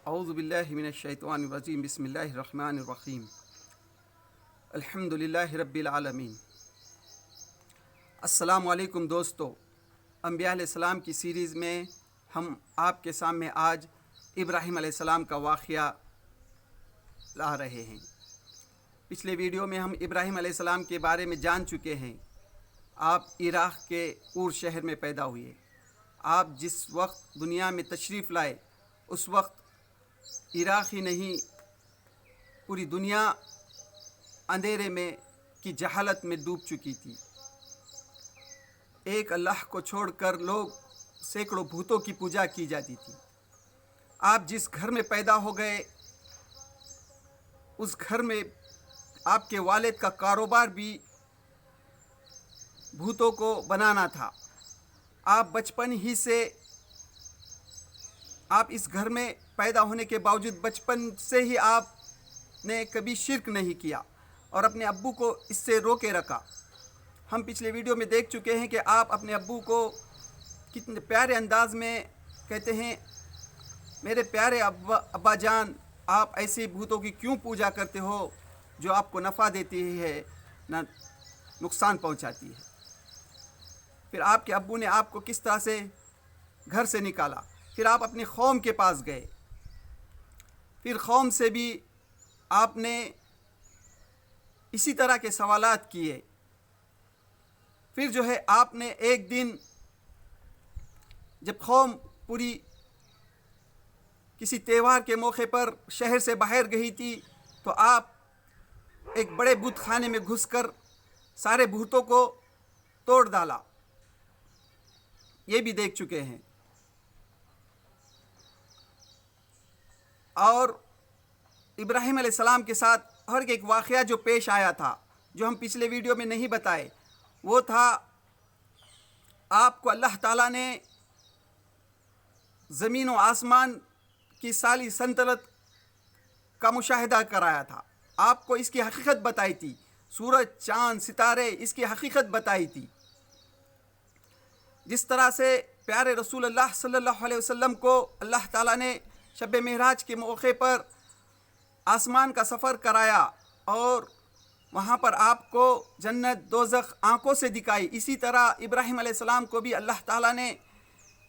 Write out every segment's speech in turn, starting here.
اعوذ باللہ من الشیطان الرجیم بسم اللہ الرحمن الرحیم الحمد للہ رب العالمین۔ السلام علیکم دوستو، انبیاء علیہ السلام کی سیریز میں ہم آپ کے سامنے آج ابراہیم علیہ السلام کا واقعہ لا رہے ہیں۔ پچھلے ویڈیو میں ہم ابراہیم علیہ السلام کے بارے میں جان چکے ہیں۔ آپ عراق کے اور شہر میں پیدا ہوئے۔ آپ جس وقت دنیا میں تشریف لائے اس وقت عراق ہی نہیں پوری دنیا اندھیرے میں کی جہالت میں ڈوب چکی تھی۔ ایک اللہ کو چھوڑ کر لوگ سینکڑوں بتوں کی پوجا کی جاتی تھی۔ آپ جس گھر میں پیدا ہو گئے اس گھر میں آپ کے والد کا کاروبار بھی بتوں کو بنانا تھا۔ آپ بچپن ہی سے آپ اس گھر میں پیدا ہونے کے باوجود بچپن سے ہی آپ نے کبھی شرک نہیں کیا اور اپنے ابو کو اس سے روکے رکھا۔ ہم پچھلے ویڈیو میں دیکھ چکے ہیں کہ آپ اپنے ابو کو کتنے پیارے انداز میں کہتے ہیں، میرے پیارے ابا جان، آپ ایسے بتوں کی کیوں پوجا کرتے ہو جو آپ کو نفع دیتی ہے نہ نقصان پہنچاتی ہے۔ پھر آپ کے ابو نے آپ کو کس طرح سے گھر سے نکالا۔ پھر آپ اپنی قوم کے پاس گئے۔ پھر قوم سے بھی آپ نے اسی طرح کے سوالات کیے۔ پھر جو ہے آپ نے ایک دن جب قوم پوری کسی تہوار کے موقع پر شہر سے باہر گئی تھی تو آپ ایک بڑے بت خانے میں گھس کر سارے بتوں کو توڑ ڈالا۔ یہ بھی دیکھ چکے ہیں۔ اور ابراہیم علیہ السلام کے ساتھ اور ایک واقعہ جو پیش آیا تھا جو ہم پچھلے ویڈیو میں نہیں بتائے، وہ تھا آپ کو اللہ تعالیٰ نے زمین و آسمان کی ساری سلطنت کا مشاہدہ کرایا تھا۔ آپ کو اس کی حقیقت بتائی تھی۔ سورج، چاند، ستارے، اس کی حقیقت بتائی تھی۔ جس طرح سے پیارے رسول اللہ صلی اللہ علیہ وسلم کو اللہ تعالیٰ نے شب معراج کے موقع پر آسمان کا سفر کرایا اور وہاں پر آپ کو جنت دوزخ آنکھوں سے دکھائی، اسی طرح ابراہیم علیہ السلام کو بھی اللہ تعالیٰ نے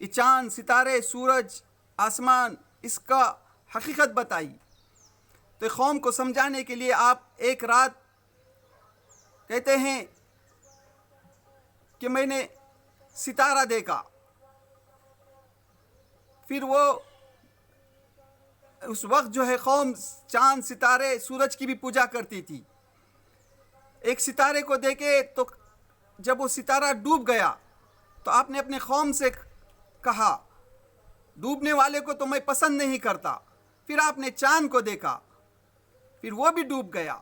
یہ چاند، ستارے، سورج، آسمان، اس کا حقیقت بتائی۔ تو قوم کو سمجھانے کے لیے آپ ایک رات کہتے ہیں کہ میں نے ستارہ دیکھا۔ پھر وہ اس وقت جو ہے قوم چاند، ستارے، سورج کی بھی پوجا کرتی تھی۔ ایک ستارے کو دیکھے تو جب وہ ستارہ ڈوب گیا تو آپ نے اپنے قوم سے کہا، ڈوبنے والے کو تو میں پسند نہیں کرتا۔ پھر آپ نے چاند کو دیکھا، پھر وہ بھی ڈوب گیا۔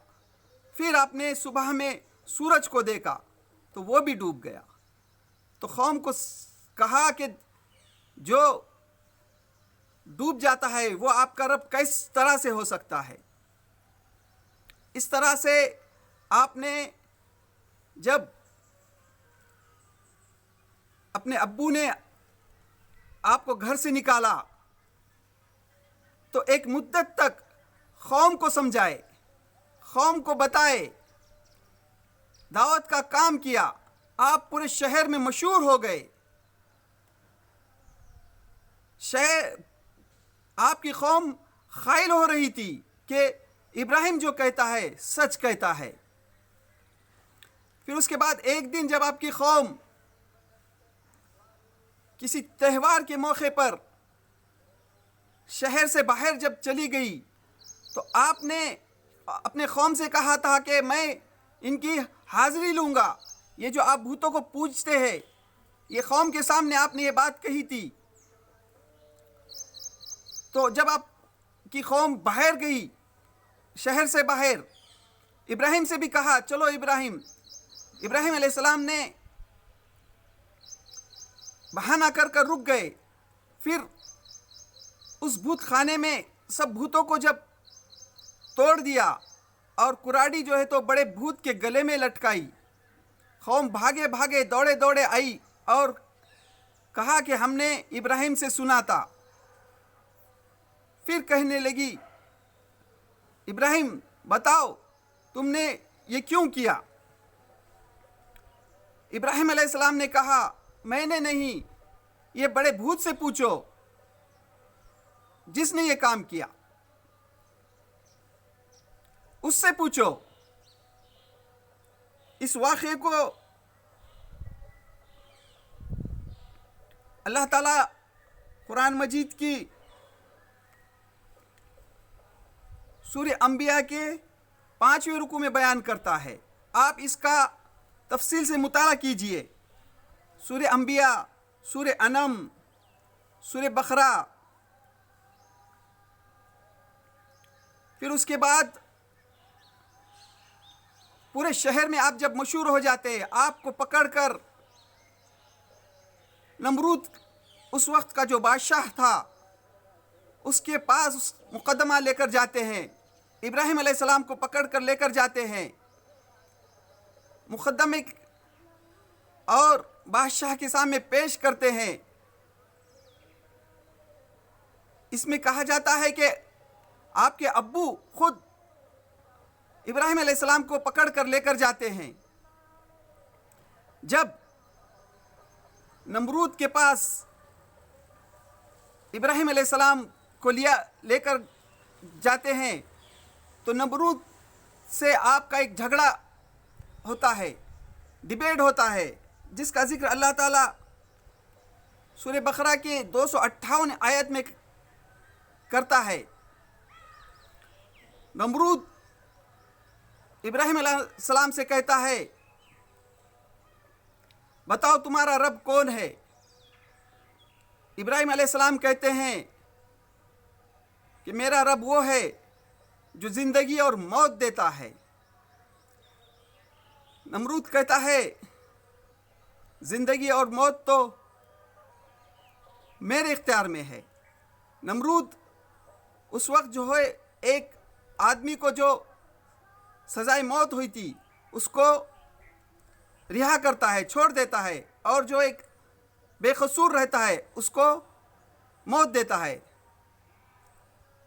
پھر آپ نے صبح میں سورج کو دیکھا تو وہ بھی ڈوب گیا۔ تو قوم کو کہا کہ جو ڈوب جاتا ہے وہ آپ کا رب کس طرح سے ہو سکتا ہے۔ اس طرح سے آپ نے جب اپنے ابو نے آپ کو گھر سے نکالا تو ایک مدت تک قوم کو سمجھائے، قوم کو بتائے، دعوت کا کام کیا۔ آپ پورے شہر میں مشہور ہو گئے۔ آپ کی قوم قائل ہو رہی تھی کہ ابراہیم جو کہتا ہے سچ کہتا ہے۔ پھر اس کے بعد ایک دن جب آپ کی قوم کسی تہوار کے موقع پر شہر سے باہر جب چلی گئی تو آپ نے اپنے قوم سے کہا تھا کہ میں ان کی حاضری لوں گا۔ یہ جو آپ بتوں کو پوجتے ہیں، یہ قوم کے سامنے آپ نے یہ بات کہی تھی۔ تو جب آپ کی قوم باہر گئی، شہر سے باہر، ابراہیم سے بھی کہا چلو ابراہیم علیہ السلام نے بہانہ کر کر رک گئے۔ پھر اس بت خانے میں سب بتوں کو جب توڑ دیا اور کراڑی جو ہے تو بڑے بھوت کے گلے میں لٹکائی، قوم بھاگے بھاگے دوڑے دوڑے آئی اور کہا کہ ہم نے ابراہیم سے سنا تھا۔ پھر کہنے لگی ابراہیم بتاؤ تم نے یہ کیوں کیا؟ ابراہیم علیہ السلام نے کہا میں نے نہیں، یہ بڑے بھوت سے پوچھو جس نے یہ کام کیا، اس سے پوچھو۔ اس واقعے کو اللہ تعالیٰ قرآن مجید کی سورہ انبیاء کے 5ویں رکوع میں بیان کرتا ہے۔ آپ اس کا تفصیل سے مطالعہ کیجئے۔ سورہ انبیاء، سورہ انعام، سورہ بقرہ، پھر اس کے بعد پورے شہر میں آپ جب مشہور ہو جاتے ہیں، آپ کو پکڑ کر نمرود اس وقت کا جو بادشاہ تھا اس کے پاس مقدمہ لے کر جاتے ہیں، ابراہیم علیہ السلام کو پکڑ کر لے کر جاتے ہیں مقدمے اور بادشاہ کے سامنے پیش کرتے ہیں۔ اس میں کہا جاتا ہے کہ آپ کے ابو خود ابراہیم علیہ السلام کو پکڑ کر لے کر جاتے ہیں۔ جب نمرود کے پاس ابراہیم علیہ السلام کو لے کر جاتے ہیں تو نمرود سے آپ کا ایک جھگڑا ہوتا ہے، ڈیبیٹ ہوتا ہے، جس کا ذکر اللہ تعالیٰ سورہ بقرہ کی 258 آیت میں کرتا ہے۔ نمرود ابراہیم علیہ السلام سے کہتا ہے بتاؤ تمہارا رب کون ہے؟ ابراہیم علیہ السلام کہتے ہیں کہ میرا رب وہ ہے جو زندگی اور موت دیتا ہے۔ نمرود کہتا ہے زندگی اور موت تو میرے اختیار میں ہے۔ نمرود اس وقت جو ہے ایک آدمی کو جو سزائے موت ہوئی تھی اس کو رہا کرتا ہے، چھوڑ دیتا ہے، اور جو ایک بے قصور رہتا ہے اس کو موت دیتا ہے۔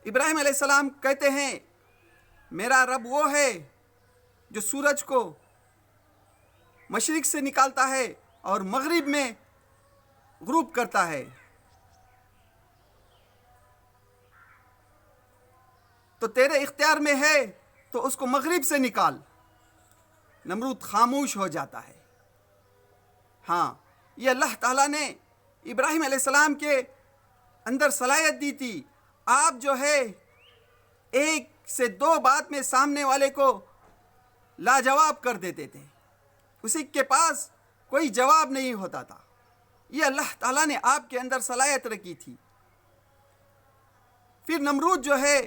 ابراہیم علیہ السلام کہتے ہیں میرا رب وہ ہے جو سورج کو مشرق سے نکالتا ہے اور مغرب میں غروب کرتا ہے، تو تیرے اختیار میں ہے تو اس کو مغرب سے نکال۔ نمرود خاموش ہو جاتا ہے۔ ہاں، یہ اللہ تعالیٰ نے ابراہیم علیہ السلام کے اندر صلاحیت دی تھی۔ آپ جو ہے ایک سے دو بات میں سامنے والے کو لاجواب کر دیتے تھے، اسی کے پاس کوئی جواب نہیں ہوتا تھا۔ یہ اللہ تعالیٰ نے آپ کے اندر صلاحیت رکھی تھی۔ پھر نمرود جو ہے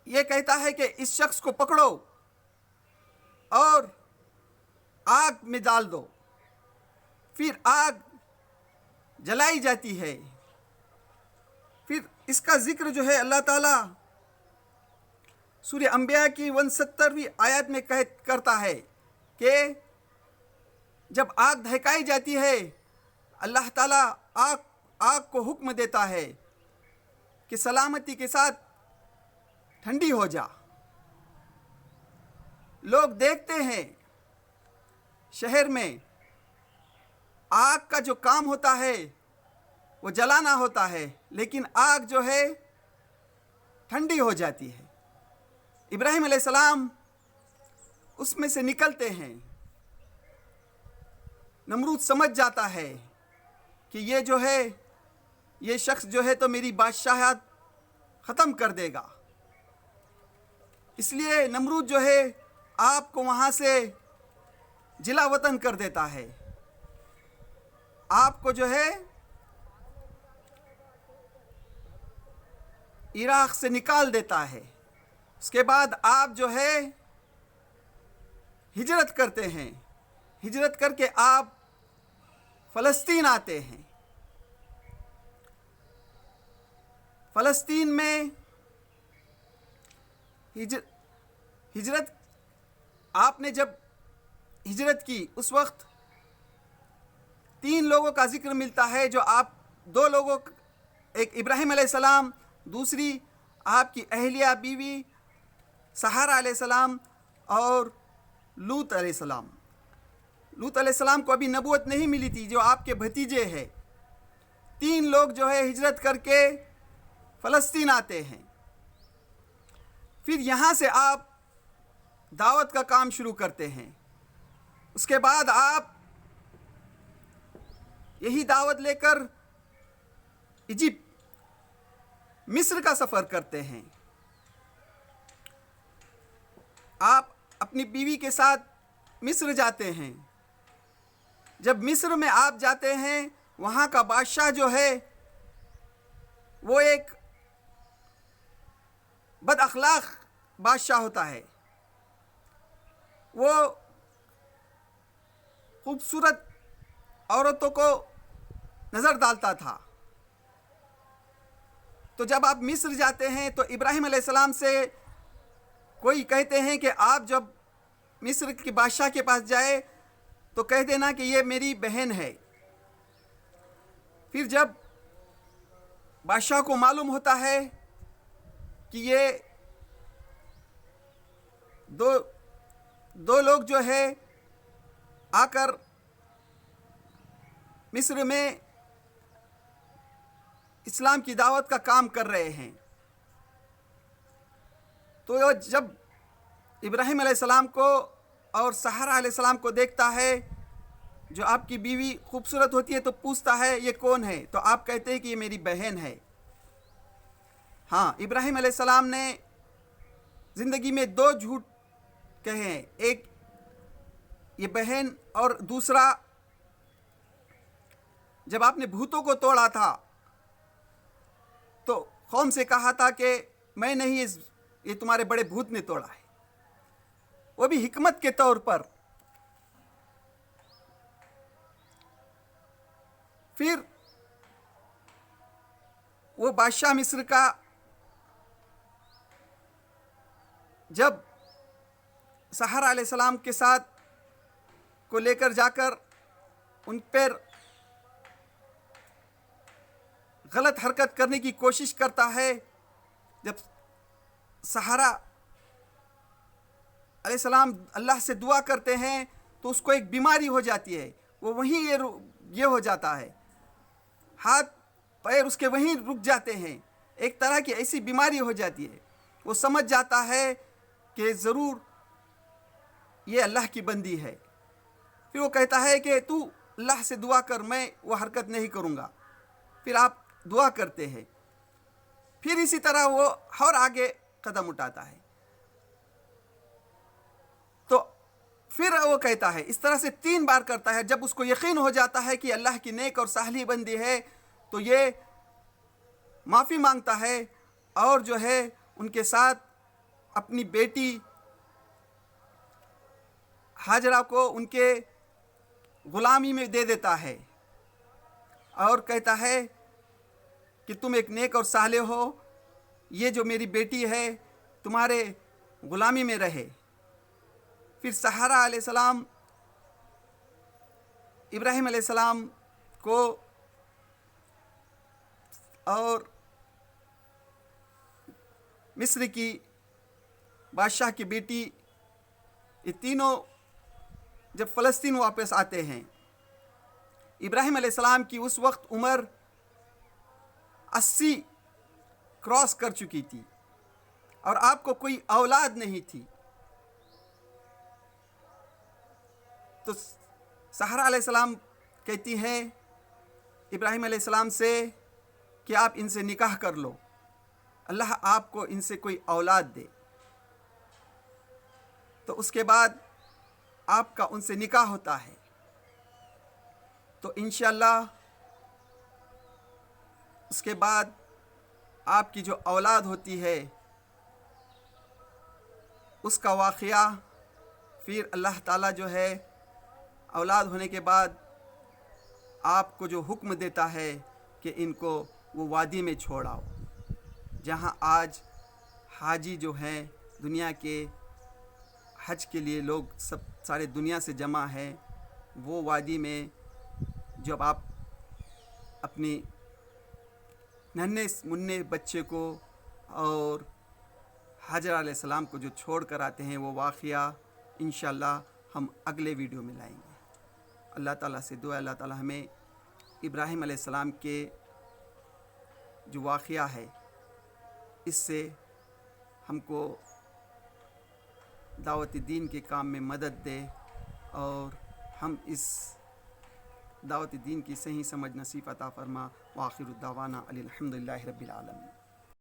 یہ کہتا ہے کہ اس شخص کو پکڑو اور آگ میں ڈال دو۔ پھر آگ جلائی جاتی ہے۔ پھر اس کا ذکر جو ہے اللہ تعالیٰ سورہ انبیاء کی 69ویں آیت میں کرتا ہے کہ جب آگ دہکائی جاتی ہے اللہ تعالیٰ آگ کو حکم دیتا ہے کہ سلامتی کے ساتھ ٹھنڈی ہو جا۔ لوگ دیکھتے ہیں شہر میں آگ کا جو کام ہوتا ہے وہ جلانا ہوتا ہے، لیکن آگ جو ہے ٹھنڈی ہو جاتی ہے۔ ابراہیم علیہ السلام اس میں سے نکلتے ہیں۔ نمرود سمجھ جاتا ہے کہ یہ جو ہے یہ شخص جو ہے تو میری بادشاہت ختم کر دے گا، اس لیے نمرود جو ہے آپ کو وہاں سے جلا وطن کر دیتا ہے، آپ کو جو ہے عراق سے نکال دیتا ہے۔ اس کے بعد آپ جو ہے ہجرت کرتے ہیں، ہجرت کر کے آپ فلسطین آتے ہیں۔ فلسطین میں ہجرت آپ نے جب ہجرت کی اس وقت 3 لوگوں کا ذکر ملتا ہے جو آپ 2 لوگوں، ایک ابراہیم علیہ السلام، دوسری آپ کی اہلیہ بیوی سہارا علیہ السلام، اور لوط علیہ السلام۔ لوط علیہ السلام کو ابھی نبوت نہیں ملی تھی، جو آپ کے بھتیجے ہیں۔ 3 لوگ جو ہے ہجرت کر کے فلسطین آتے ہیں، پھر یہاں سے آپ دعوت کا کام شروع کرتے ہیں۔ اس کے بعد آپ یہی دعوت لے کر ایجپٹ، مصر کا سفر کرتے ہیں۔ آپ اپنی بیوی کے ساتھ مصر جاتے ہیں۔ جب مصر میں آپ جاتے ہیں، وہاں کا بادشاہ جو ہے وہ ایک بد اخلاق بادشاہ ہوتا ہے۔ وہ خوبصورت عورتوں کو نظر ڈالتا تھا۔ تو جب آپ مصر جاتے ہیں تو ابراہیم علیہ السلام سے کوئی کہتے ہیں کہ آپ جب مصر کے بادشاہ کے پاس جائے تو کہہ دینا کہ یہ میری بہن ہے۔ پھر جب بادشاہ کو معلوم ہوتا ہے کہ یہ دو لوگ جو ہے آ کر مصر میں اسلام کی دعوت کا کام کر رہے ہیں، تو جب ابراہیم علیہ السلام کو اور سہارا علیہ السلام کو دیکھتا ہے، جو آپ کی بیوی خوبصورت ہوتی ہے، تو پوچھتا ہے یہ کون ہے؟ تو آپ کہتے ہیں کہ یہ میری بہن ہے۔ ہاں، ابراہیم علیہ السلام نے زندگی میں 2 جھوٹ کہے ہیں، ایک یہ بہن، اور دوسرا جب آپ نے بھوتوں کو توڑا تھا تو قوم سے کہا تھا کہ میں نہیں، یہ تمہارے بڑے بھوت نے توڑا ہے، وہ بھی حکمت کے طور پر۔ پھر وہ بادشاہ مصر کا جب سہارا علیہ السلام کے ساتھ کو لے کر جا کر ان پر غلط حرکت کرنے کی کوشش کرتا ہے، جب سہارا علیہ السلام اللہ سے دعا کرتے ہیں تو اس کو ایک بیماری ہو جاتی ہے، وہ وہیں یہ ہو جاتا ہے، ہاتھ پیر اس کے وہیں رک جاتے ہیں، ایک طرح کی ایسی بیماری ہو جاتی ہے۔ وہ سمجھ جاتا ہے کہ ضرور یہ اللہ کی بندی ہے۔ پھر وہ کہتا ہے کہ تو اللہ سے دعا کر، میں وہ حرکت نہیں کروں گا۔ پھر آپ دعا کرتے ہیں، پھر اسی طرح وہ اور آگے قدم اٹھاتا ہے۔ تو پھر وہ کہتا ہے، اس طرح سے 3 بار کرتا ہے۔ جب اس کو یقین ہو جاتا ہے کہ اللہ کی نیک اور صالح بندی ہے تو یہ معافی مانگتا ہے، اور جو ہے ان کے ساتھ اپنی بیٹی ہاجرہ کو ان کے غلامی میں دے دیتا ہے، اور کہتا ہے کہ تم ایک نیک اور صالح ہو، یہ جو میری بیٹی ہے تمہارے غلامی میں رہے۔ پھر سہارا علیہ السلام ابراہیم علیہ السلام کو اور مصر کی بادشاہ کی بیٹی، یہ تینوں جب فلسطین واپس آتے ہیں، ابراہیم علیہ السلام کی اس وقت عمر 80 کراس کر چکی تھی، اور آپ کو کوئی اولاد نہیں تھی۔ تو سہارا علیہ السلام کہتی ہیں ابراہیم علیہ السلام سے کہ آپ ان سے نکاح کر لو، اللہ آپ کو ان سے کوئی اولاد دے۔ تو اس کے بعد آپ کا ان سے نکاح ہوتا ہے، تو انشاءاللہ اس کے بعد آپ کی جو اولاد ہوتی ہے اس کا واقعہ پھر اللہ تعالیٰ جو ہے اولاد ہونے کے بعد آپ کو جو حکم دیتا ہے کہ ان کو وہ وادی میں چھوڑاؤ، جہاں آج حاجی جو ہیں دنیا کے حج کے لیے لوگ سارے دنیا سے جمع ہیں، وہ وادی میں جب آپ اپنی ننھے منھے بچے کو اور حاجرہ علیہ السلام کو جو چھوڑ کر آتے ہیں، وہ واقعہ انشاءاللہ ہم اگلے ویڈیو میں لائیں گے۔ اللہ تعالیٰ سے دعا، اللہ تعالیٰ ہمیں ابراہیم علیہ السلام کے جو واقعہ ہے اس سے ہم کو دعوت دین کے کام میں مدد دے، اور ہم اس دعوت دین کی صحیح سمجھ نصیب عطا فرما۔ وآخر الدعوانا الحمدللہ رب العالمین۔